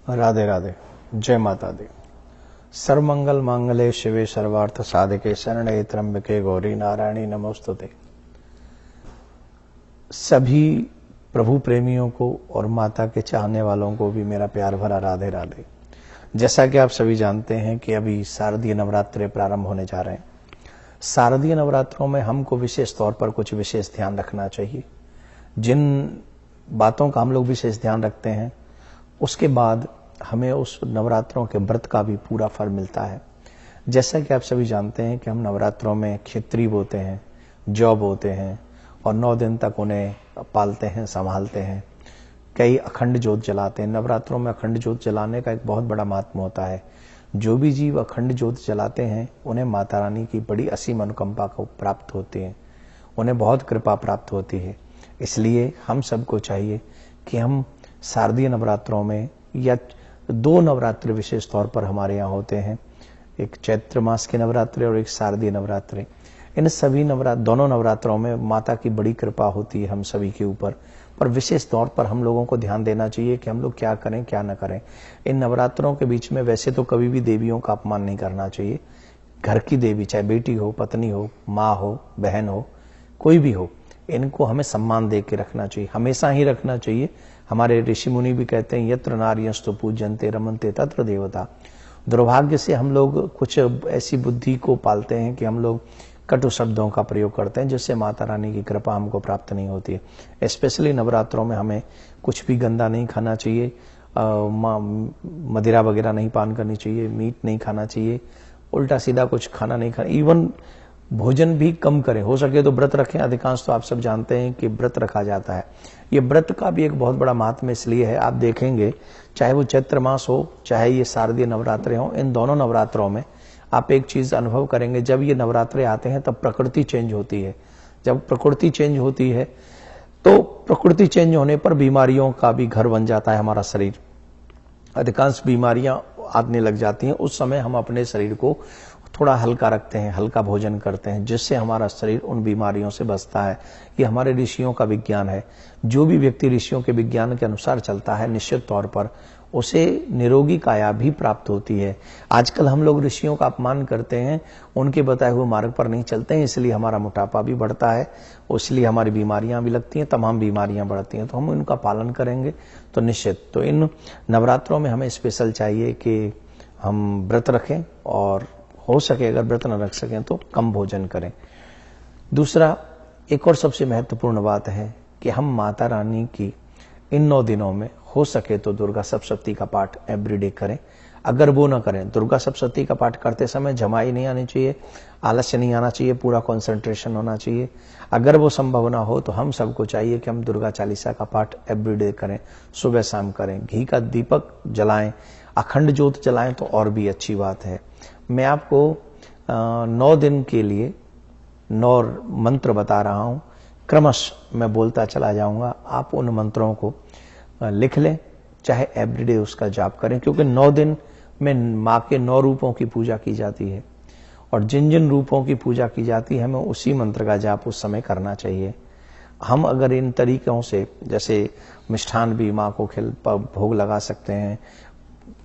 राधे राधे। जय माता दी। सर्वमंगल मांगले शिवे सर्वार्थ साधके शरणे त्र्यंबके गौरी नारायणी नमोस्तुते। सभी प्रभु प्रेमियों को और माता के चाहने वालों को भी मेरा प्यार भरा राधे राधे। जैसा कि आप सभी जानते हैं कि अभी शारदीय नवरात्रे प्रारंभ होने जा रहे हैं। शारदीय नवरात्रों में हमको विशेष तौर पर कुछ विशेष ध्यान रखना चाहिए। जिन बातों का हम लोग विशेष ध्यान रखते हैं उसके बाद हमें उस नवरात्रों के व्रत का भी पूरा फल मिलता है। जैसा कि आप सभी जानते हैं कि हम नवरात्रों में खिचड़ी बोते हैं, जौ बोते हैं और 9 दिन तक उन्हें पालते हैं, संभालते हैं। कई अखंड ज्योत जलाते हैं। नवरात्रों में अखंड ज्योत जलाने का एक बहुत बड़ा महात्म होता है। जो भी जीव अखंड ज्योत जलाते हैं उन्हें माता रानी की बड़ी असीम अनुकंपा को प्राप्त होती है, उन्हें बहुत कृपा प्राप्त होती है। इसलिए हम सबको चाहिए कि हम शारदीय नवरात्रों में या 2 नवरात्रि विशेष तौर पर हमारे यहाँ होते हैं, एक चैत्र मास के नवरात्रि और एक शारदीय नवरात्रि। इन सभी दोनों नवरात्रों में माता की बड़ी कृपा होती है हम सभी के ऊपर, पर विशेष तौर पर हम लोगों को ध्यान देना चाहिए कि हम लोग क्या करें क्या न करें। इन नवरात्रों के बीच में वैसे तो कभी भी देवियों का अपमान नहीं करना चाहिए। घर की देवी, चाहे बेटी हो, पत्नी हो, माँ हो, बहन हो, कोई भी हो, इनको हमें सम्मान दे के रखना चाहिए, हमेशा ही रखना चाहिए। हमारे ऋषि मुनि भी कहते हैं यत्र नार्यस्तु पूज्यन्ते रमन्ते तत्र देवता। दुर्भाग्य से हम लोग कुछ ऐसी बुद्धि को पालते हैं कि हम लोग कटु शब्दों का प्रयोग करते हैं जिससे माता रानी की कृपा हमको प्राप्त नहीं होती है। स्पेशली नवरात्रों में हमें कुछ भी गंदा नहीं खाना चाहिए, मदिरा वगैरह नहीं पान करनी चाहिए, मीट नहीं खाना चाहिए, उल्टा सीधा कुछ खाना नहीं खाना, इवन भोजन भी कम करें। हो सके तो व्रत रखें। अधिकांश तो आप सब जानते हैं कि व्रत रखा जाता है। ये व्रत का भी एक बहुत बड़ा महात्म्य इसलिए है, आप देखेंगे चाहे वो चैत्र मास हो चाहे ये शारदीय नवरात्रे हो, इन दोनों नवरात्रों में आप एक चीज अनुभव करेंगे, जब ये नवरात्रे आते हैं तब प्रकृति चेंज होती है। जब प्रकृति चेंज होती है तो प्रकृति चेंज होने पर बीमारियों का भी घर बन जाता है हमारा शरीर। अधिकांश बीमारियां आने लग जाती हैं। उस समय हम अपने शरीर को थोड़ा हल्का रखते हैं, हल्का भोजन करते हैं, जिससे हमारा शरीर उन बीमारियों से बचता है। ये हमारे ऋषियों का विज्ञान है। जो भी व्यक्ति ऋषियों के विज्ञान के अनुसार चलता है निश्चित तौर पर उसे निरोगी काया भी प्राप्त होती है। आजकल हम लोग ऋषियों का अपमान करते हैं, उनके बताए हुए मार्ग पर नहीं चलते हैं, इसलिए हमारा मोटापा भी बढ़ता है, इसलिए हमारी बीमारियां भी लगती हैं, तमाम बीमारियां बढ़ती हैं। तो हम इनका पालन करेंगे तो निश्चित। तो इन नवरात्रों में हमें स्पेशल चाहिए कि हम व्रत रखें और हो सके अगर व्रत न रख सकें तो कम भोजन करें। दूसरा, एक और सबसे महत्वपूर्ण बात है कि हम माता रानी की इन 9 दिनों में हो सके तो दुर्गा सप्तशती का पाठ एवरीडे करें। अगर वो ना करें, दुर्गा सप्तशती का पाठ करते समय जमाई नहीं आनी चाहिए, आलस्य नहीं आना चाहिए, पूरा कंसंट्रेशन होना चाहिए। अगर वो संभव ना हो तो हम सबको चाहिए कि हम दुर्गा चालीसा का पाठ एवरीडे करें, सुबह शाम करें, घी का दीपक जलाएं, अखंड ज्योत जलाएं तो और भी अच्छी बात है। मैं आपको 9 दिन के लिए 9 मंत्र बता रहा हूं, क्रमशः मैं बोलता चला जाऊंगा। आप उन मंत्रों को लिख लें, चाहे एवरीडे उसका जाप करें, क्योंकि 9 दिन में माँ के 9 रूपों की पूजा की जाती है और जिन जिन रूपों की पूजा की जाती है हमें उसी मंत्र का जाप उस समय करना चाहिए। हम अगर इन तरीकों से, जैसे मिष्ठान भी माँ को भोग लगा सकते हैं,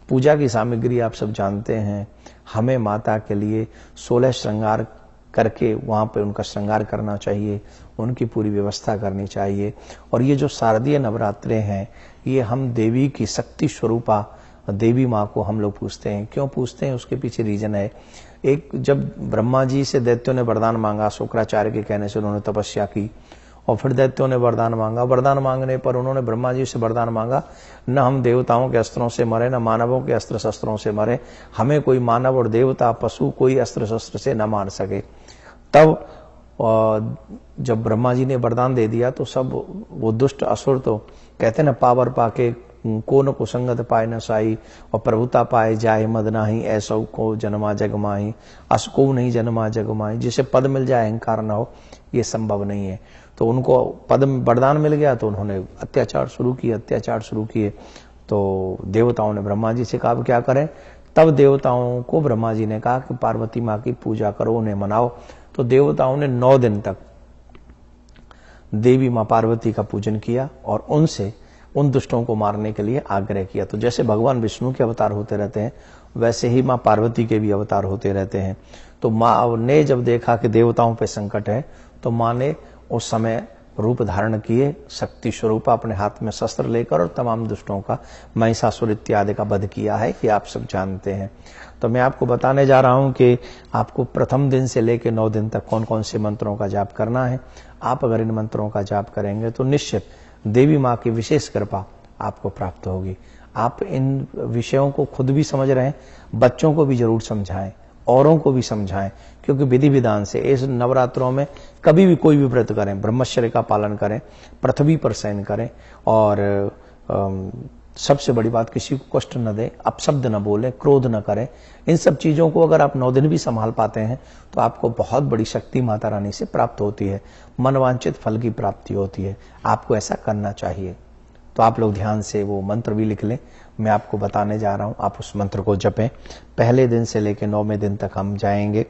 पूजा की सामग्री आप सब जानते हैं, हमें माता के लिए 16 श्रृंगार करके वहां पे उनका श्रृंगार करना चाहिए, उनकी पूरी व्यवस्था करनी चाहिए। और ये जो शारदीय नवरात्रे हैं ये हम देवी की शक्ति स्वरूपा देवी माँ को हम लोग पूछते हैं। क्यों पूछते हैं उसके पीछे रीजन है। एक, जब ब्रह्मा जी से दैत्यों ने वरदान मांगा, शुक्राचार्य के कहने से उन्होंने तपस्या की और फिर दैत्यों ने वरदान मांगा। वरदान मांगने पर उन्होंने ब्रह्मा जी से वरदान मांगा, न हम देवताओं के अस्त्रों से मरे, न मानवों के अस्त्र शस्त्रों से मरे, हमें कोई मानव और देवता पशु कोई अस्त्र शस्त्र से न मार सके। तब जब ब्रह्मा जी ने वरदान दे दिया तो सब वो दुष्ट असुर तो कहते न पावर पाके को न कुसंगत पाए न साई और प्रभुता पाए जाए मद नाही, ऐसा को जन्मा जग माही, अस को नहीं जन्मा जग माही। जिसे पद मिल जाए अहंकार न हो, ये संभव नहीं है। तो उनको पद वरदान मिल गया तो उन्होंने अत्याचार शुरू किए। तो देवताओं ने ब्रह्मा जी से कहा क्या करें। तब देवताओं को ब्रह्मा जी ने कहा कि पार्वती माँ की पूजा करो, उन्हें मनाओ। तो देवताओं ने 9 दिन तक देवी माँ पार्वती का पूजन किया और उनसे उन दुष्टों को मारने के लिए आग्रह किया। तो जैसे भगवान विष्णु के अवतार होते रहते हैं, वैसे ही माँ पार्वती के भी अवतार होते रहते हैं। तो माँ ने जब देखा कि देवताओं पे संकट है, तो माँ ने उस समय रूप धारण किए, शक्ति स्वरूप अपने हाथ में शस्त्र लेकर, और तमाम दुष्टों का, महिषासुर इत्यादि का वध किया है, कि आप सब जानते हैं। तो मैं आपको बताने जा रहा हूं कि आपको प्रथम दिन से लेकर 9 दिन तक कौन कौन से मंत्रों का जाप करना है। आप अगर इन मंत्रों का जाप करेंगे तो निश्चित देवी माँ की विशेष कृपा आपको प्राप्त होगी। आप इन विषयों को खुद भी समझ रहे हैं, बच्चों को भी जरूर समझाएं, औरों को भी समझाएं, क्योंकि विधि विधान से इस नवरात्रों में कभी भी कोई भी व्रत करें, ब्रह्मचर्य का पालन करें, पृथ्वी पर शयन करें, और सबसे बड़ी बात, किसी को कष्ट न दें, अपशब्द न बोलें, क्रोध न करें। इन सब चीजों को अगर आप 9 दिन भी संभाल पाते हैं तो आपको बहुत बड़ी शक्ति माता रानी से प्राप्त होती है, मनवांछित फल की प्राप्ति होती है। आपको ऐसा करना चाहिए। तो आप लोग ध्यान से वो मंत्र भी लिख लें, मैं आपको बताने जा रहा हूं, आप उस मंत्र को जपें। पहले दिन से लेकर 9वें दिन तक हम जाएंगे।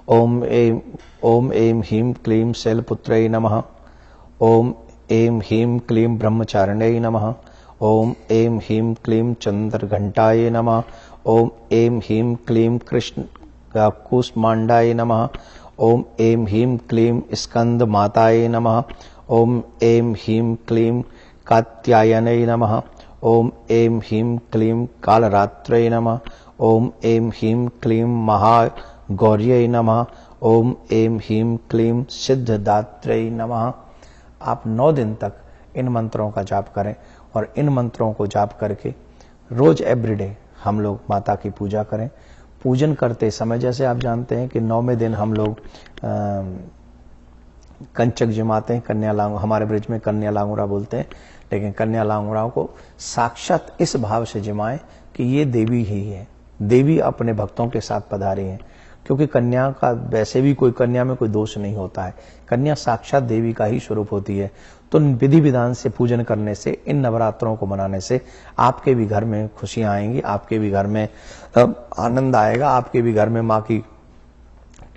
ओम एम ह्रीं क्लीं शैलपुत्रै नमः। ओम एम ह्रीं क्लीं ब्रह्मचारिण्यै नमः। ओम एम ह्रीं क्लीं चंद्रघंटाय नमः। ओम एम ह्रीं क्लीं कृष्ण कूष्मांडाय नमः। ओम एम ह्रीं क्लीं स्कंद माताय नमः। ओम एम ह्रीं क्लीं कात्यायनै नमः। ओम एम ह्रीं क्लीं कालरात्रै नमः। ओम एम ह्रीं क्लीं महागौर्यै नमः। ओम एम ह्रीं क्लीं सिद्धदात्रै नमः। आप 9 दिन तक इन मंत्रों का जाप करें, और इन मंत्रों को जाप करके रोज एवरीडे हम लोग माता की पूजा करें। पूजन करते समय, जैसे आप जानते हैं कि 9वें दिन हम लोग कंचक जमाते हैं, कन्या लांगुरा, हमारे ब्रिज में कन्या लांगुरा बोलते हैं, लेकिन कन्या लांगुराओं को साक्षात इस भाव से जमाएं कि ये देवी ही है, देवी अपने भक्तों के साथ पधारी है। क्योंकि कन्या का वैसे भी कन्या में कोई दोष नहीं होता है, कन्या साक्षात देवी का ही स्वरूप होती है। तो विधि विधान से पूजन करने से, इन नवरात्रों को मनाने से आपके भी घर में खुशियां आएंगी, आपके भी घर में आनंद आएगा, आपके भी घर में माँ की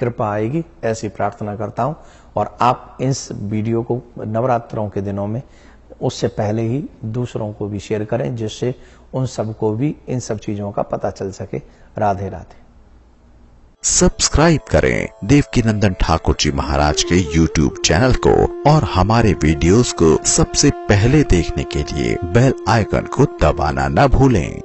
कृपा आएगी, ऐसी प्रार्थना करता हूं। और आप इस वीडियो को नवरात्रों के दिनों में उससे पहले ही दूसरों को भी शेयर करें, जिससे उन सबको भी इन सब चीजों का पता चल सके। राधे राधे। सब्सक्राइब करें देवकीनंदन ठाकुर जी महाराज के YouTube चैनल को, और हमारे वीडियोस को सबसे पहले देखने के लिए बेल आइकन को दबाना न भूलें।